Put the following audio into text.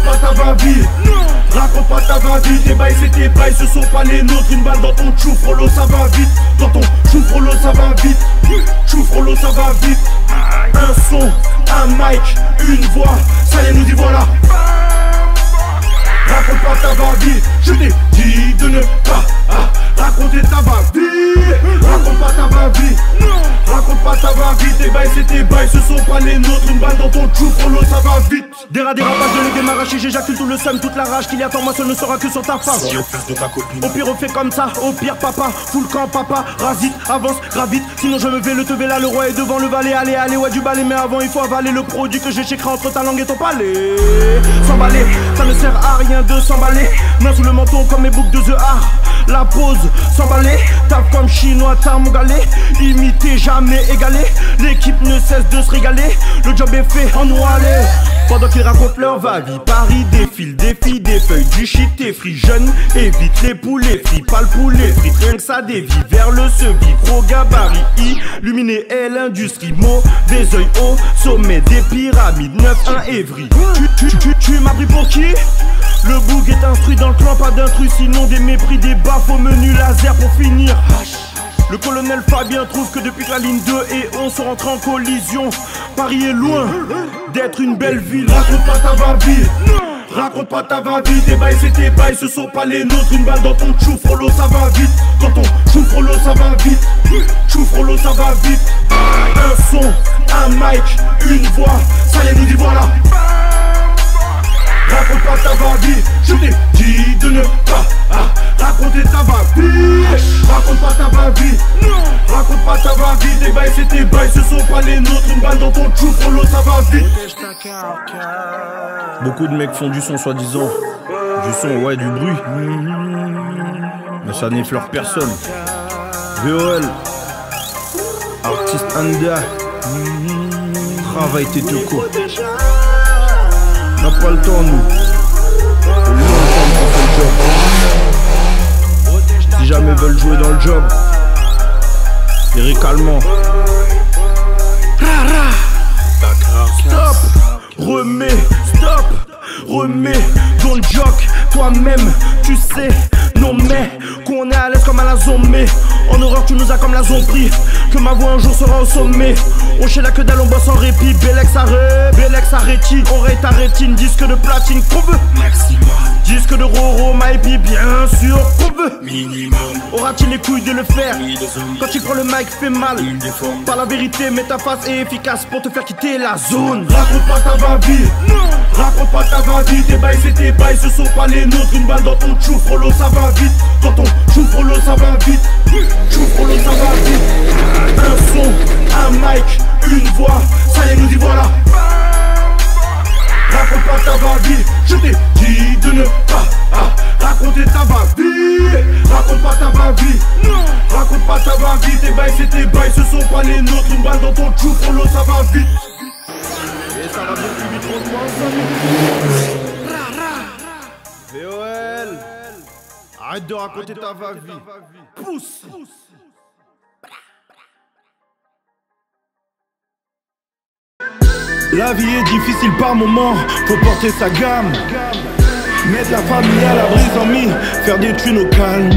Raconte pas ta va-vie, raconte pas ta va-vie. Tes bails c'est tes bails, ce sont pas les nôtres. Une balle dans ton chou frollo ça va vite. Dans ton chou frollo ça va vite. Chou frollo ça va vite. Un son, un mic, une voix, ça y est nous y voilà. Raconte pas ta va-vie, je t'ai dit de ne pas raconter ta va-vie. Raconte pas ta va-vie, raconte pas ta va-vie. Tes bails c'est tes bails, ce sont pas les nôtres. Une balle dans ton chou frollo ça va vite. Des dérapages de l'édé m'arracher, j'éjacule tout le seum, toute la rage qu'il y a en moi, ce ne sera que sur ta face. Au pire on fait comme ça, au pire papa, full camp papa, rasite, avance, gravite. Sinon je me vais le tever là, le roi est devant le valet. Allez, allez, ouais du balai, mais avant il faut avaler le produit que j'ai chécré entre ta langue et ton palais. S'emballer, ça ne sert à rien de s'emballer. Main sous le menton comme mes boucles de The Art. La pose, s'emballer, tape comme chinois, tarmougalé. Imité, jamais égalé. L'équipe ne cesse de se régaler. Le job est fait en noiré. Pendant qu'ils racontent leur va-vie, Paris défile, défie des feuilles, du shit et free. Jeune, évite les poulets frits, pas le poulet frites, rien que ça dévie vers le sevi. Gros gabarit, illuminé est l'industrie. Mauvais oeil au sommet des pyramides, 9-1 Évry. Tu m'as pris pour qui? Le boug est instruit dans le clan, pas d'intrus, sinon des mépris, des baffes au menu laser pour finir. Le colonel Fabien trouve que depuis que la ligne 2 et 11 sont rentrés en collision, Paris est loin d'être une belle ville. Raconte pas ta va-vie, raconte pas ta va-vie. Tes bails c'est tes bails, ce sont pas les nôtres. Une balle dans ton chou frollo ça va vite. Dans ton chou frollo ça va vite. Chou frollo ça va vite. Un son, un mic, une voix, ça y est nous y voilà. Raconte pas ta va-vie, je t'ai dit de ne pas raconter ta va-vie. Raconte pas ta va-vie, raconte pas ta va-vie. Tes bails c'est tes bails, ce sont pas les nôtres. Une balle dans ton chou frollo ça va vite. Beaucoup de mecs font du son soi-disant. Du son, ouais, du bruit. Mais ça n'effleure personne. VOL, artiste Anda, travaille tes tocos. On n'a pas le temps nous. C'est longtemps qu'on fait le job. Si jamais veulent jouer dans le job, Eric Allemand. Stop, remets, don't joke, toi-même, tu sais, non mais, qu'on est à l'aise comme à la zombie. En horreur tu nous as comme la zombie, que ma voix un jour sera au sommet. On chez la que dalle, on bosse en répit, Bellex arrêti, oreille ta rétine, disque de platine qu'on veut, maximum, disque de Roro, Mypi, bien sûr qu'on veut, minimum. Aura-t-il les couilles de le faire? Quand il prend le mic fait mal, pas la vérité mais ta face est efficace pour te faire quitter la zone. Raconte pas ta va-vie, raconte pas ta va-vie. Tes bails c'est tes bails, ce sont pas les nôtres. Une balle dans ton chou frollo ça va vite. Dans ton chou frollo ça va vite. Chou frollo ça va vite. Un son, un mic, une voix, ça y est nous y voilà. Raconte pas ta va-vie, je t'ai dit de ne pas raconter ta va-vie. Raconte pas ta va-vie, raconte pas ta va-vie. Tes bails c'est tes bails, ce sont pas les nôtres. Une balle dans ton chou frollo ça va vite. Et ça va bien plus vite qu'on pense. VOL, arrête de raconter ta va-vie. Pousse. La vie est difficile par moments, faut porter sa gamme. Mettre la famille à l'abri sans mis, faire des thunes au calme.